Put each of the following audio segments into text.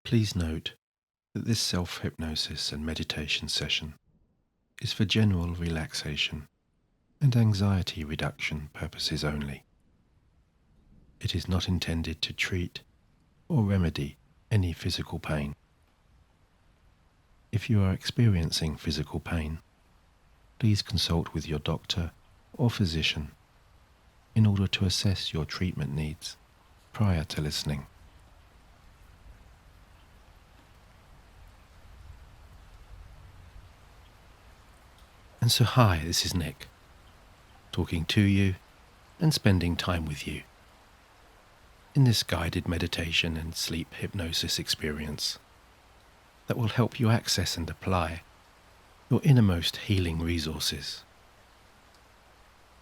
Please note that this self-hypnosis and meditation session is for general relaxation and anxiety reduction purposes only. It is not intended to treat or remedy any physical pain. If you are experiencing physical pain, please consult with your doctor or physician in order to assess your treatment needs prior to listening. And so hi, this is Nick, talking to you and spending time with you in this guided meditation and sleep hypnosis experience that will help you access and apply your innermost healing resources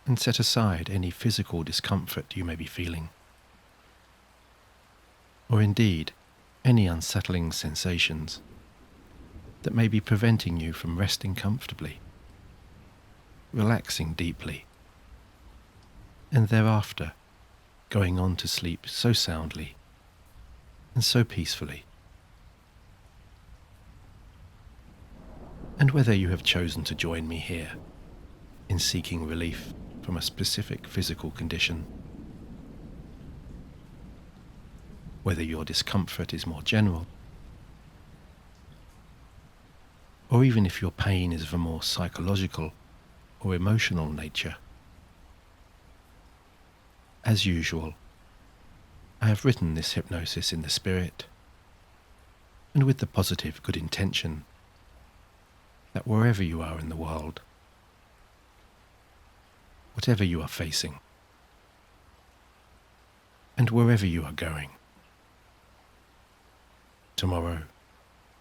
and set aside any physical discomfort you may be feeling, or indeed any unsettling sensations that may be preventing you from resting comfortably, relaxing deeply, and thereafter going on to sleep so soundly and so peacefully. And whether you have chosen to join me here in seeking relief from a specific physical condition, whether your discomfort is more general, or even if your pain is of a more psychological or emotional nature. As usual, I have written this hypnosis in the spirit and with the positive good intention that wherever you are in the world, whatever you are facing, and wherever you are going, tomorrow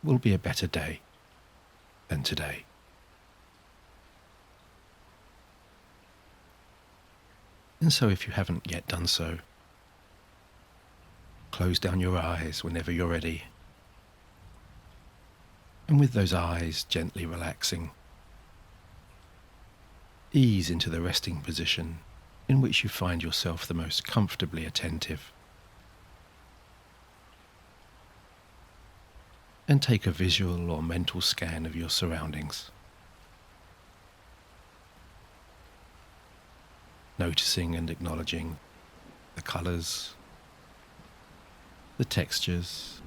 will be a better day than today. And so if you haven't yet done so, close down your eyes whenever you're ready. And with those eyes gently relaxing, ease into the resting position in which you find yourself the most comfortably attentive. And take a visual or mental scan of your surroundings, noticing and acknowledging the colours, the textures,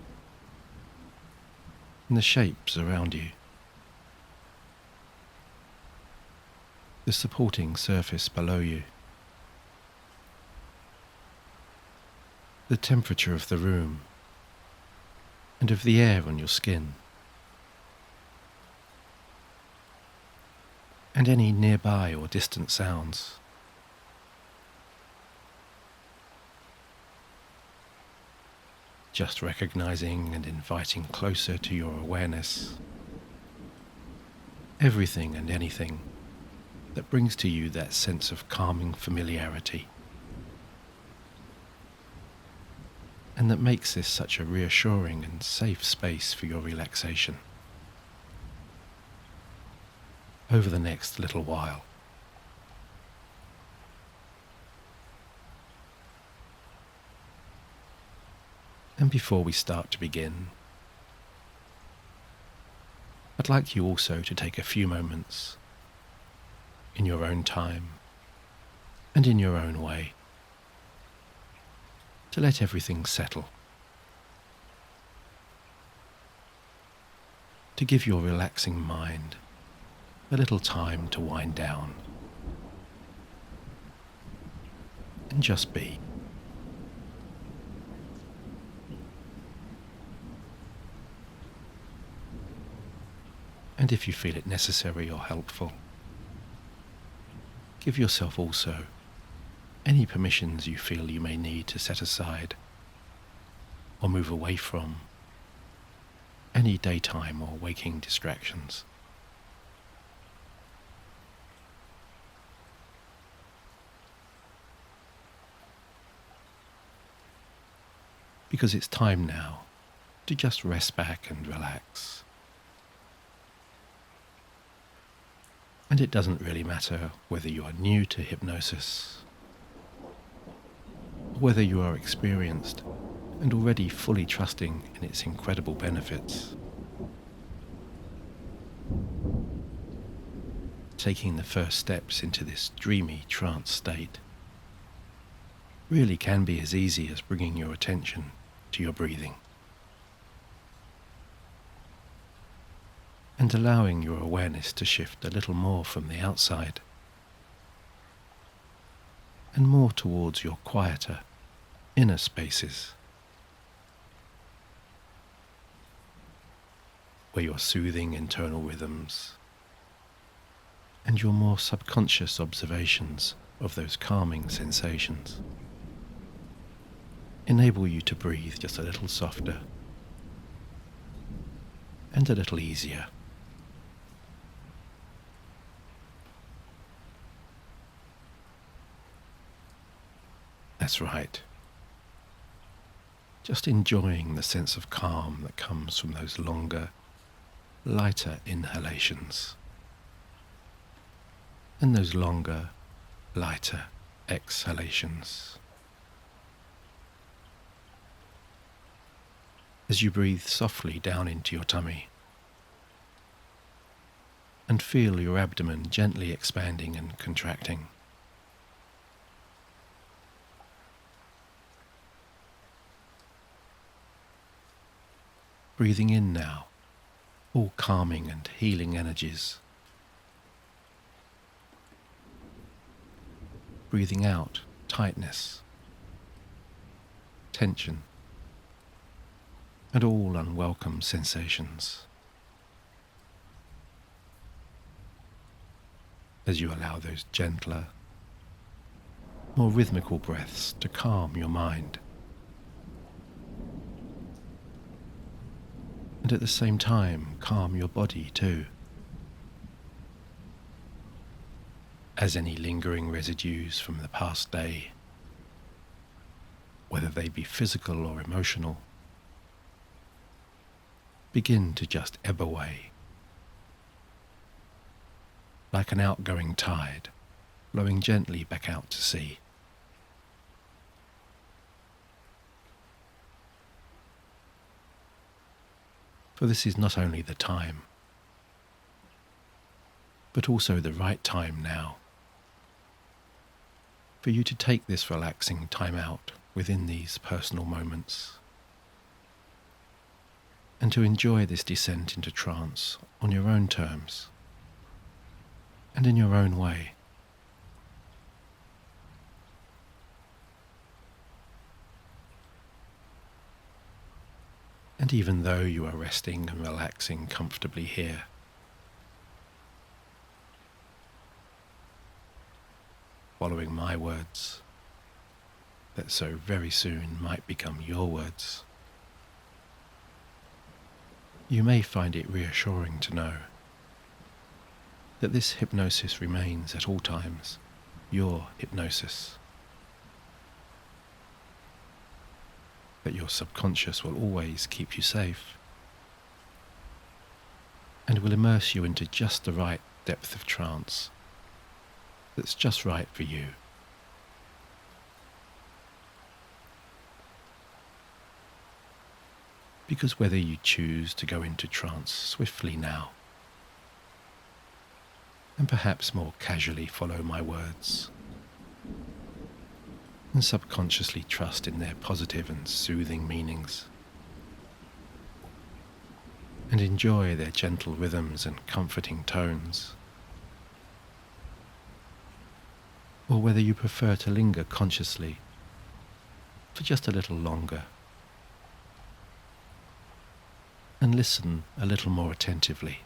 and the shapes around you, the supporting surface below you, the temperature of the room and of the air on your skin, and any nearby or distant sounds. Just recognizing and inviting closer to your awareness everything and anything that brings to you that sense of calming familiarity, and that makes this such a reassuring and safe space for your relaxation over the next little while. And before we start to begin, I'd like you also to take a few moments in your own time and in your own way to let everything settle, to give your relaxing mind a little time to wind down and just be. And if you feel it necessary or helpful, give yourself also any permissions you feel you may need to set aside or move away from any daytime or waking distractions. Because it's time now to just rest back and relax. And it doesn't really matter whether you are new to hypnosis, or whether you are experienced and already fully trusting in its incredible benefits. Taking the first steps into this dreamy trance state really can be as easy as bringing your attention to your breathing and allowing your awareness to shift a little more from the outside and more towards your quieter inner spaces, where your soothing internal rhythms and your more subconscious observations of those calming sensations enable you to breathe just a little softer and a little easier. That's right. Just enjoying the sense of calm that comes from those longer, lighter inhalations and those longer, lighter exhalations. As you breathe softly down into your tummy and feel your abdomen gently expanding and contracting. Breathing in now, all calming and healing energies. Breathing out, tightness, tension, and all unwelcome sensations. As you allow those gentler, more rhythmical breaths to calm your mind. And at the same time, calm your body too. As any lingering residues from the past day, whether they be physical or emotional, begin to just ebb away, like an outgoing tide, flowing gently back out to sea. For this is not only the time, but also the right time now, for you to take this relaxing time out within these personal moments, and to enjoy this descent into trance on your own terms and in your own way. And even though you are resting and relaxing comfortably here, following my words that so very soon might become your words, you may find it reassuring to know that this hypnosis remains at all times your hypnosis, that your subconscious will always keep you safe and will immerse you into just the right depth of trance that's just right for you. Because whether you choose to go into trance swiftly now, and perhaps more casually follow my words, and subconsciously trust in their positive and soothing meanings, and enjoy their gentle rhythms and comforting tones, or whether you prefer to linger consciously for just a little longer and listen a little more attentively,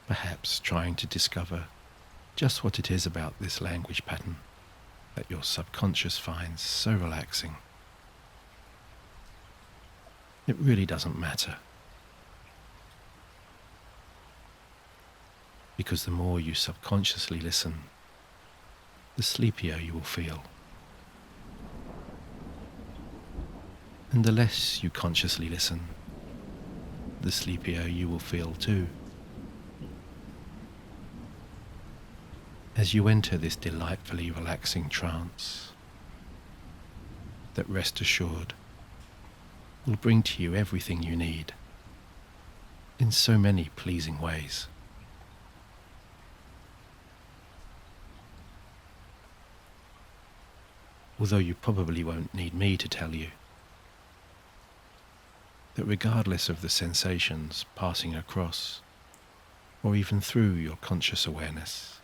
perhaps trying to discover just what it is about this language pattern that your subconscious finds so relaxing. It really doesn't matter, because the more you subconsciously listen, the sleepier you will feel. And the less you consciously listen, the sleepier you will feel too. As you enter this delightfully relaxing trance, that, rest assured, will bring to you everything you need in so many pleasing ways. Although you probably won't need me to tell you that regardless of the sensations passing across or even through your conscious awareness,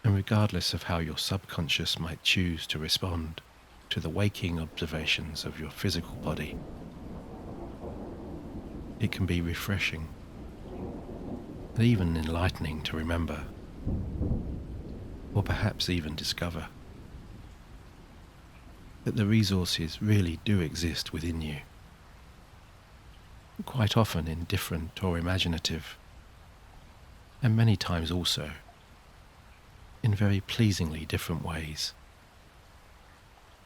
and regardless of how your subconscious might choose to respond to the waking observations of your physical body, it can be refreshing and even enlightening to remember, or perhaps even discover, that the resources really do exist within you, quite often in different or imaginative, and many times also in very pleasingly different ways,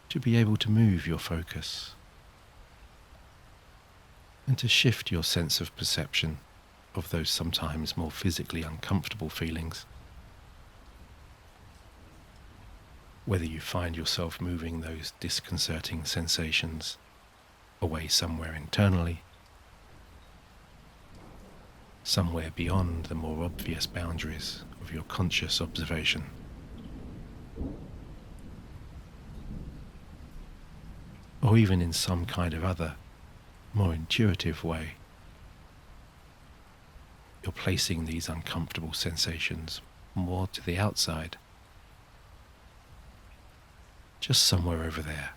to be able to move your focus and to shift your sense of perception of those sometimes more physically uncomfortable feelings. Whether you find yourself moving those disconcerting sensations away somewhere internally, somewhere beyond the more obvious boundaries of your conscious observation, or even in some kind of other, more intuitive way, you're placing these uncomfortable sensations more to the outside, just somewhere over there,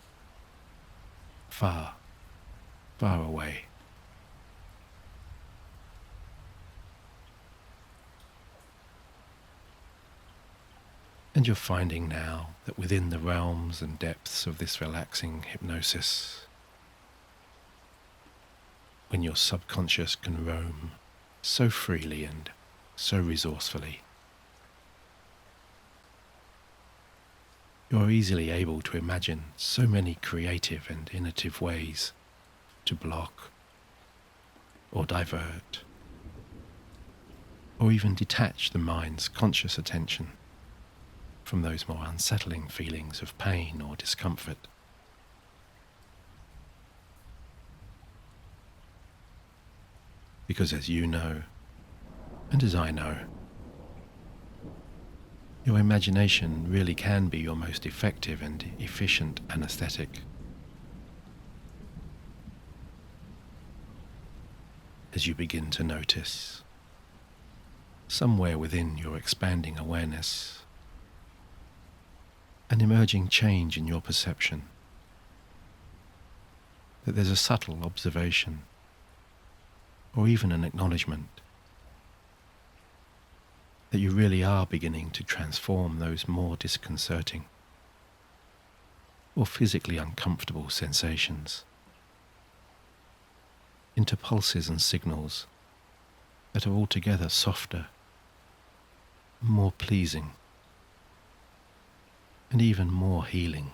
far, far away. And you're finding now that within the realms and depths of this relaxing hypnosis, when your subconscious can roam so freely and so resourcefully, you're easily able to imagine so many creative and innovative ways to block or divert or even detach the mind's conscious attention from those more unsettling feelings of pain or discomfort. Because as you know, and as I know, your imagination really can be your most effective and efficient anesthetic. As you begin to notice, somewhere within your expanding awareness, an emerging change in your perception, that there's a subtle observation, or even an acknowledgement, that you really are beginning to transform those more disconcerting or physically uncomfortable sensations into pulses and signals that are altogether softer, more pleasing, and even more healing.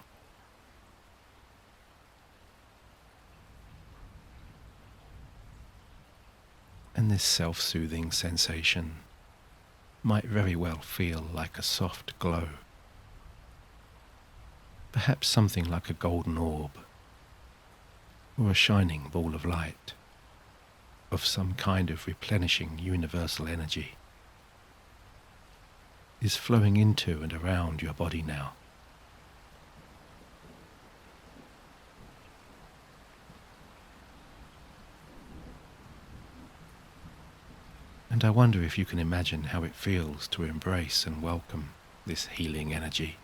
And this self-soothing sensation might very well feel like a soft glow, perhaps something like a golden orb, or a shining ball of light, of some kind of replenishing universal energy, is flowing into and around your body now. And I wonder if you can imagine how it feels to embrace and welcome this healing energy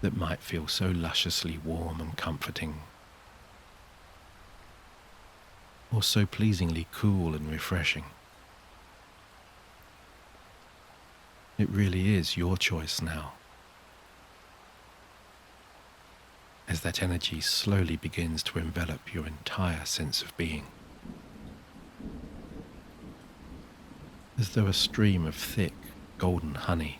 that might feel so lusciously warm and comforting, or so pleasingly cool and refreshing. It really is your choice now, as that energy slowly begins to envelop your entire sense of being, as though a stream of thick, golden honey,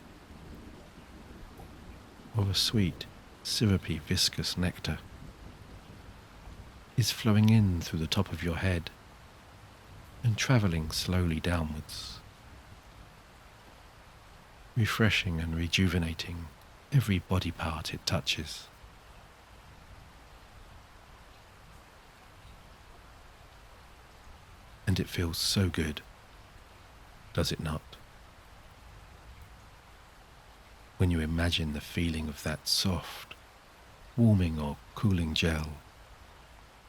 or a sweet, syrupy, viscous nectar is flowing in through the top of your head and travelling slowly downwards, refreshing and rejuvenating every body part it touches. And it feels so good, does it not? When you imagine the feeling of that soft, warming or cooling gel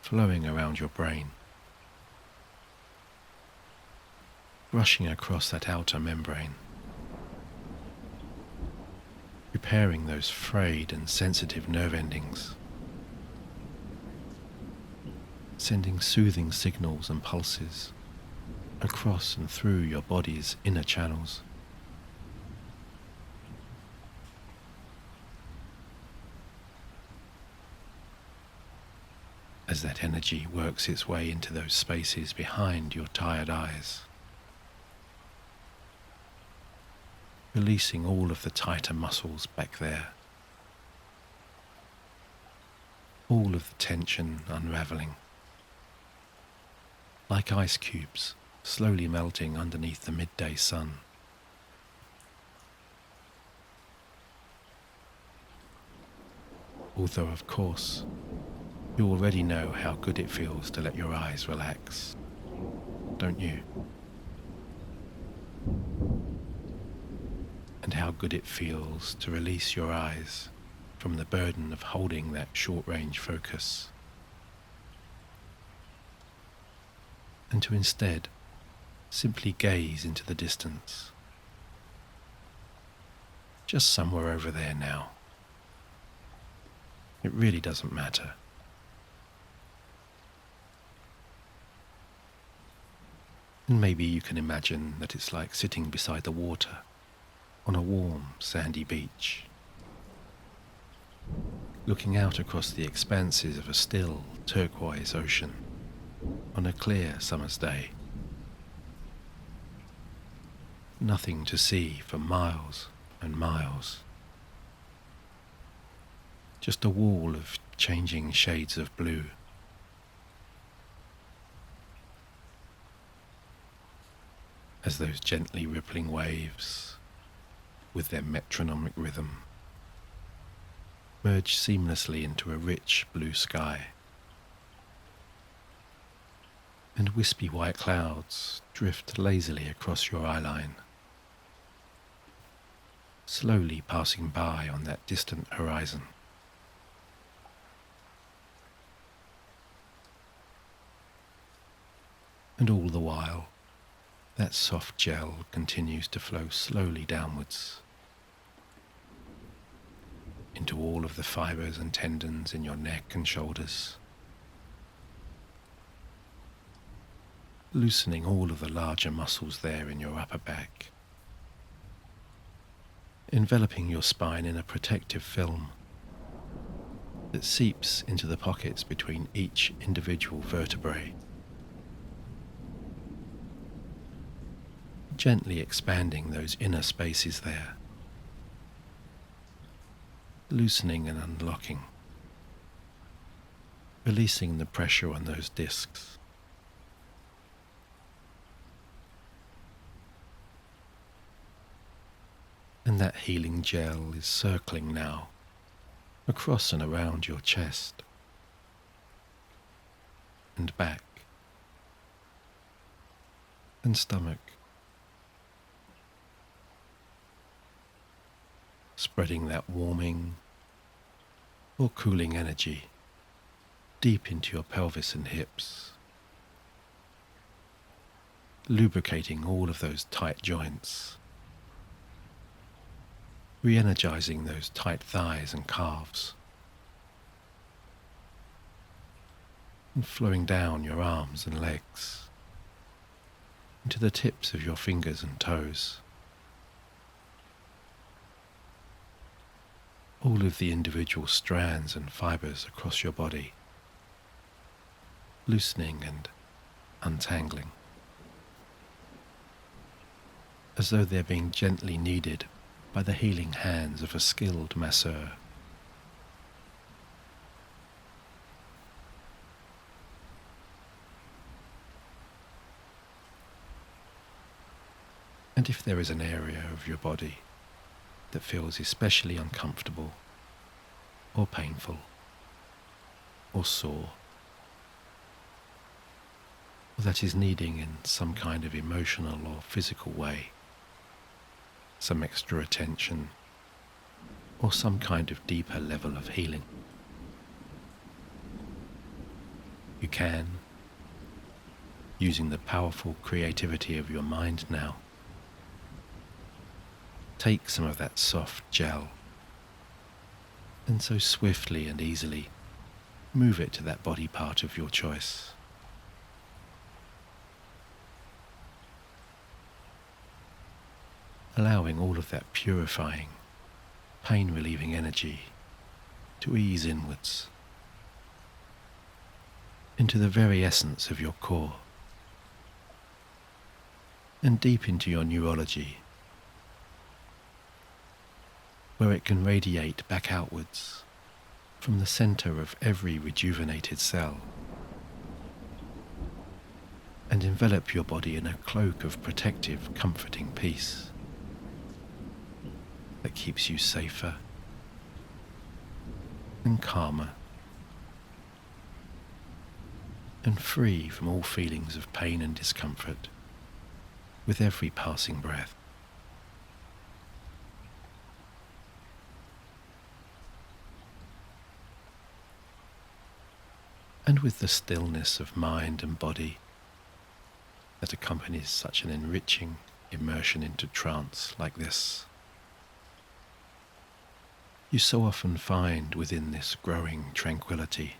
flowing around your brain, rushing across that outer membrane, repairing those frayed and sensitive nerve endings, sending soothing signals and pulses across and through your body's inner channels. As that energy works its way into those spaces behind your tired eyes, releasing all of the tighter muscles back there, all of the tension unraveling, like ice cubes slowly melting underneath the midday sun. Although, of course, you already know how good it feels to let your eyes relax, don't you? And how good it feels to release your eyes from the burden of holding that short-range focus, and to instead simply gaze into the distance, just somewhere over there now. It really doesn't matter. And maybe you can imagine that it's like sitting beside the water on a warm, sandy beach, looking out across the expanses of a still, turquoise ocean on a clear summer's day. Nothing to see for miles and miles. Just a wall of changing shades of blue. As those gently rippling waves, with their metronomic rhythm, merge seamlessly into a rich blue sky. And wispy white clouds drift lazily across your eyeline, slowly passing by on that distant horizon. And all the while, that soft gel continues to flow slowly downwards into all of the fibers and tendons in your neck and shoulders, loosening all of the larger muscles there in your upper back, enveloping your spine in a protective film that seeps into the pockets between each individual vertebrae, gently expanding those inner spaces there, loosening and unlocking, releasing the pressure on those discs. And that healing gel is circling now across and around your chest and back and stomach, spreading that warming or cooling energy deep into your pelvis and hips, lubricating all of those tight joints, re-energizing those tight thighs and calves, and flowing down your arms and legs into the tips of your fingers and toes. All of the individual strands and fibers across your body, loosening and untangling, as though they're being gently kneaded by the healing hands of a skilled masseur. And if there is an area of your body that feels especially uncomfortable or painful or sore, or that is needing in some kind of emotional or physical way some extra attention or some kind of deeper level of healing. You can, using the powerful creativity of your mind now, take some of that soft gel and so swiftly and easily move it to that body part of your choice. Allowing all of that purifying, pain-relieving energy to ease inwards into the very essence of your core and deep into your neurology, where it can radiate back outwards from the center of every rejuvenated cell and envelop your body in a cloak of protective, comforting peace that keeps you safer and calmer and free from all feelings of pain and discomfort with every passing breath. And with the stillness of mind and body that accompanies such an enriching immersion into trance like this, you so often find within this growing tranquility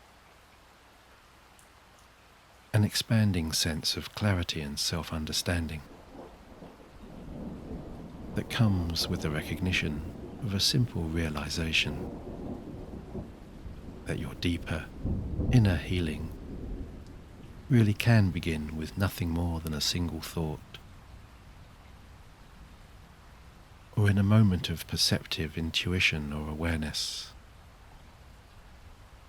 an expanding sense of clarity and self-understanding that comes with the recognition of a simple realization that your deeper inner healing really can begin with nothing more than a single thought, or in a moment of perceptive intuition or awareness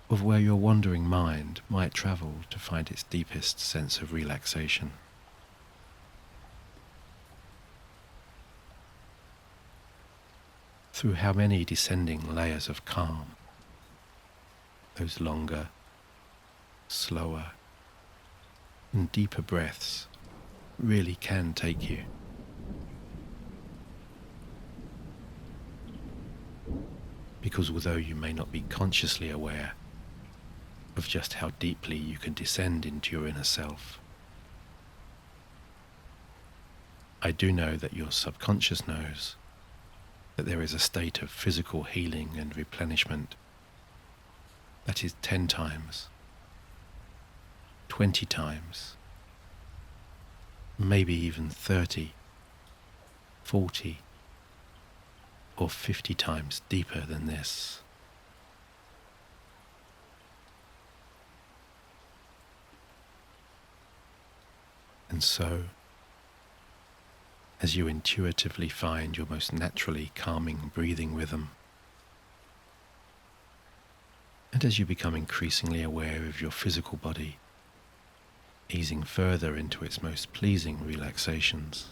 of where your wandering mind might travel to find its deepest sense of relaxation. Through how many descending layers of calm those longer, slower, and deeper breaths really can take you. Because although you may not be consciously aware of just how deeply you can descend into your inner self, I do know that your subconscious knows that there is a state of physical healing and replenishment that is 10 times, 20 times, maybe even 30, 40, or 50 times deeper than this. And so, as you intuitively find your most naturally calming breathing rhythm, and as you become increasingly aware of your physical body, easing further into its most pleasing relaxations,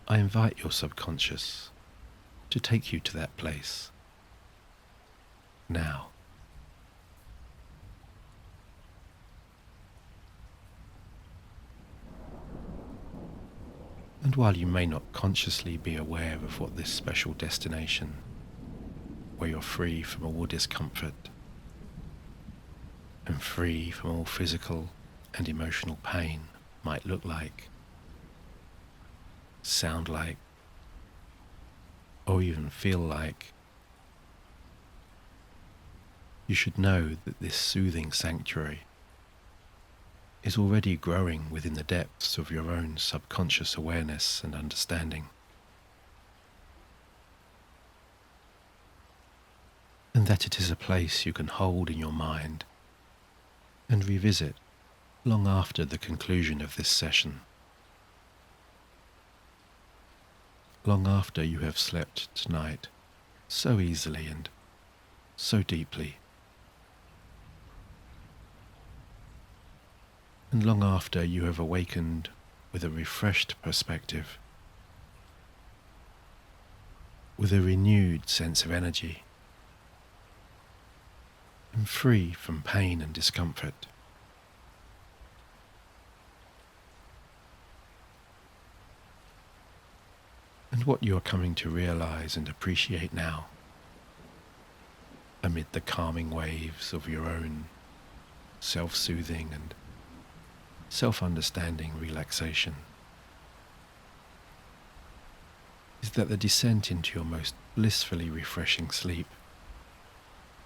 I invite your subconscious to take you to that place now. And while you may not consciously be aware of what this special destination, where you're free from all discomfort and free from all physical and emotional pain, might look like, sound like, or even feel like, you should know that this soothing sanctuary is already growing within the depths of your own subconscious awareness and understanding. And that it is a place you can hold in your mind and revisit long after the conclusion of this session, long after you have slept tonight so easily and so deeply, and long after you have awakened with a refreshed perspective with a renewed sense of energy and free from pain and discomfort. And what you are coming to realize and appreciate now, amid the calming waves of your own self-soothing and self-understanding relaxation, is that the descent into your most blissfully refreshing sleep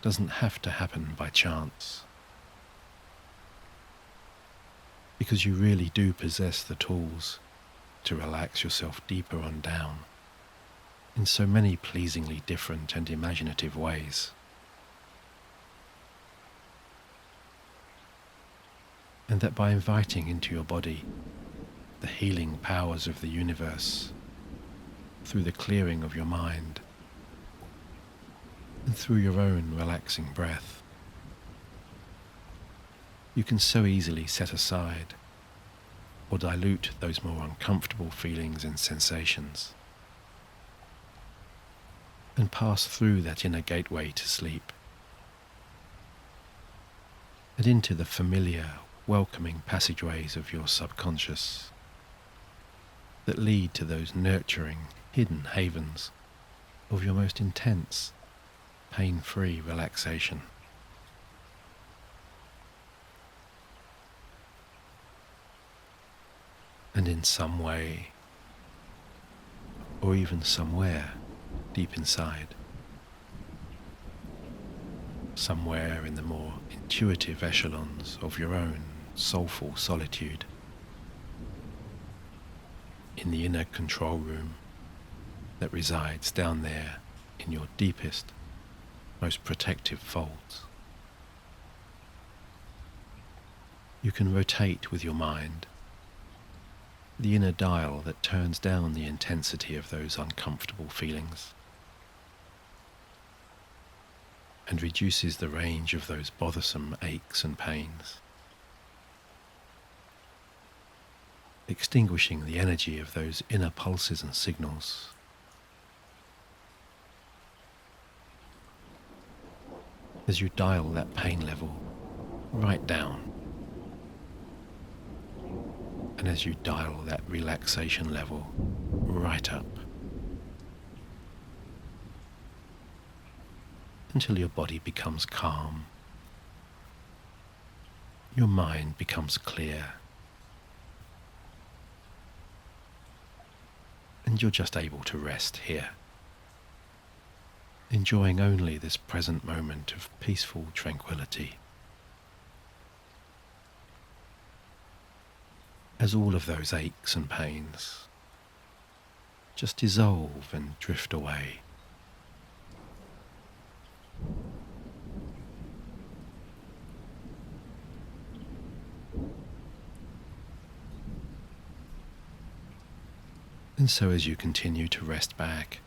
doesn't have to happen by chance, because you really do possess the tools to relax yourself deeper on down in so many pleasingly different and imaginative ways. And that by inviting into your body the healing powers of the universe through the clearing of your mind and through your own relaxing breath, you can so easily set aside or dilute those more uncomfortable feelings and sensations and pass through that inner gateway to sleep and into the familiar, welcoming passageways of your subconscious that lead to those nurturing, hidden havens of your most intense, pain-free relaxation. And in some way, or even somewhere deep inside, somewhere in the more intuitive echelons of your own soulful solitude, in the inner control room that resides down there in your deepest, most protective folds, you can rotate with your mind the inner dial that turns down the intensity of those uncomfortable feelings and reduces the range of those bothersome aches and pains, extinguishing the energy of those inner pulses and signals. As you dial that pain level right down, and as you dial that relaxation level right up, until your body becomes calm, your mind becomes clear, and you're just able to rest here, enjoying only this present moment of peaceful tranquility, as all of those aches and pains just dissolve and drift away. And so as you continue to rest back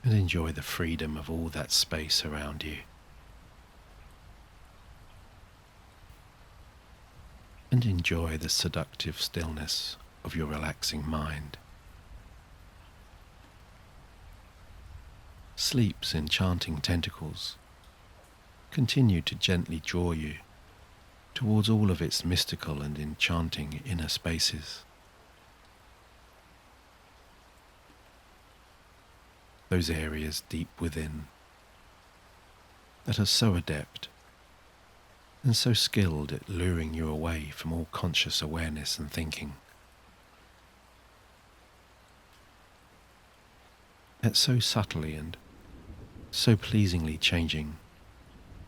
and enjoy the freedom of all that space around you, and enjoy the seductive stillness of your relaxing mind, sleep's enchanting tentacles continue to gently draw you towards all of its mystical and enchanting inner spaces. Those areas deep within that are so adept and so skilled at luring you away from all conscious awareness and thinking, at so subtly and so pleasingly changing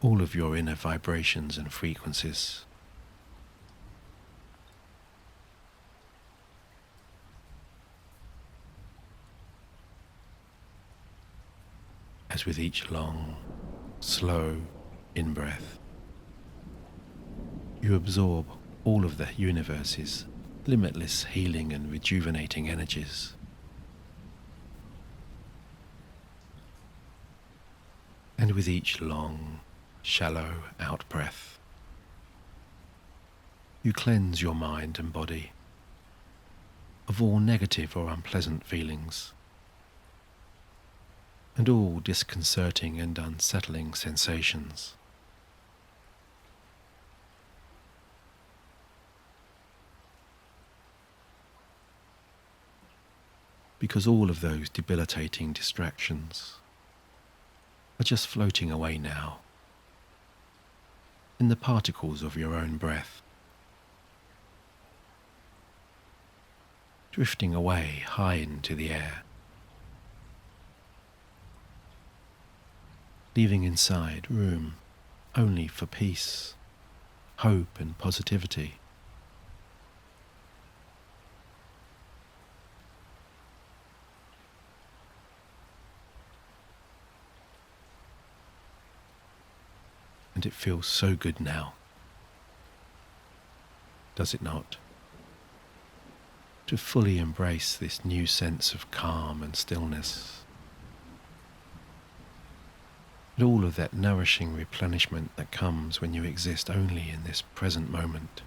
all of your inner vibrations and frequencies. As with each long, slow in-breath, you absorb all of the universe's limitless healing and rejuvenating energies. And with each long, shallow out-breath, you cleanse your mind and body of all negative or unpleasant feelings, and all disconcerting and unsettling sensations. Because all of those debilitating distractions are just floating away now in the particles of your own breath, drifting away high into the air, leaving inside room only for peace, hope and positivity. And it feels so good now, does it not? To fully embrace this new sense of calm and stillness, and all of that nourishing replenishment that comes when you exist only in this present moment.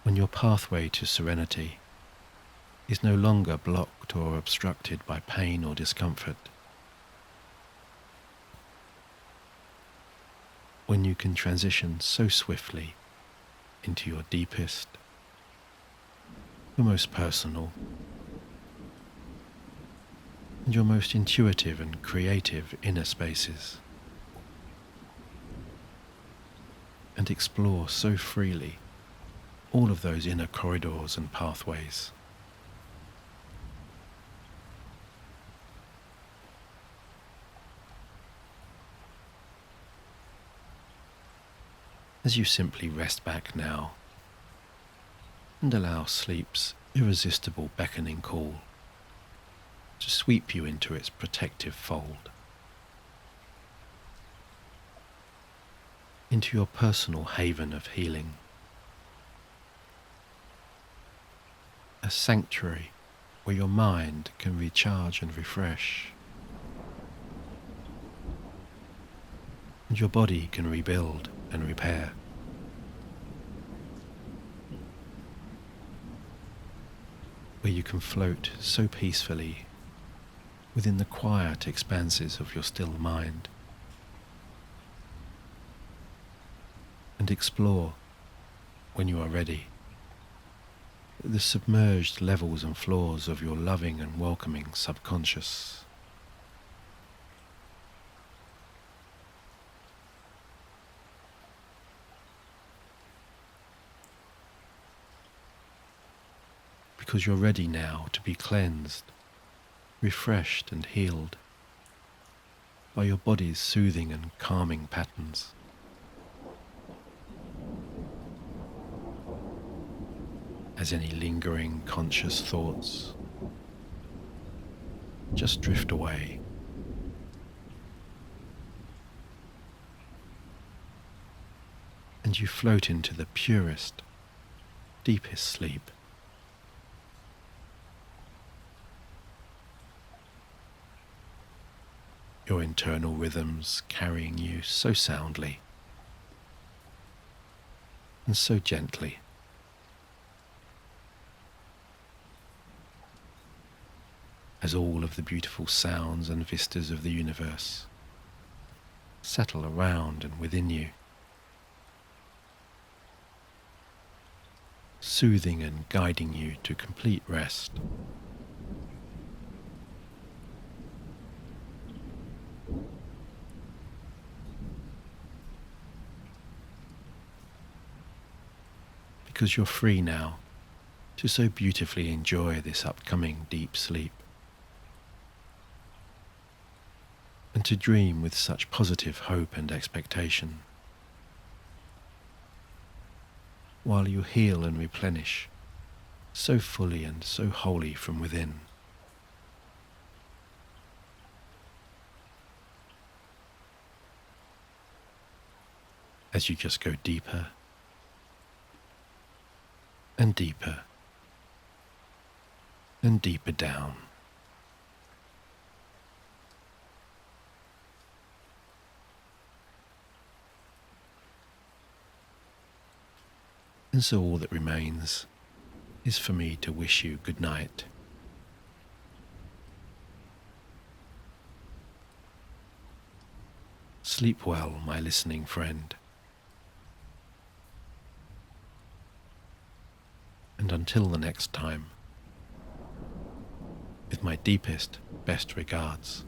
When your pathway to serenity is no longer blocked or obstructed by pain or discomfort. When you can transition so swiftly into your deepest, your most personal, and your most intuitive and creative inner spaces, and explore so freely all of those inner corridors and pathways. As you simply rest back now and allow sleep's irresistible beckoning call to sweep you into its protective fold, into your personal haven of healing, a sanctuary where your mind can recharge and refresh, and your body can rebuild and repair. Where you can float so peacefully within the quiet expanses of your still mind, and explore, when you are ready, the submerged levels and floors of your loving and welcoming subconscious. Because you're ready now to be cleansed, refreshed and healed by your body's soothing and calming patterns. As any lingering conscious thoughts just drift away, and you float into the purest, deepest sleep. Your internal rhythms carrying you so soundly and so gently. As all of the beautiful sounds and vistas of the universe settle around and within you, soothing and guiding you to complete rest. Because you're free now to so beautifully enjoy this upcoming deep sleep, and to dream with such positive hope and expectation, while you heal and replenish so fully and so wholly from within. As you just go deeper and deeper and deeper down. And so all that remains is for me to wish you good night. Sleep well, my listening friend. And until the next time, with my deepest, best regards.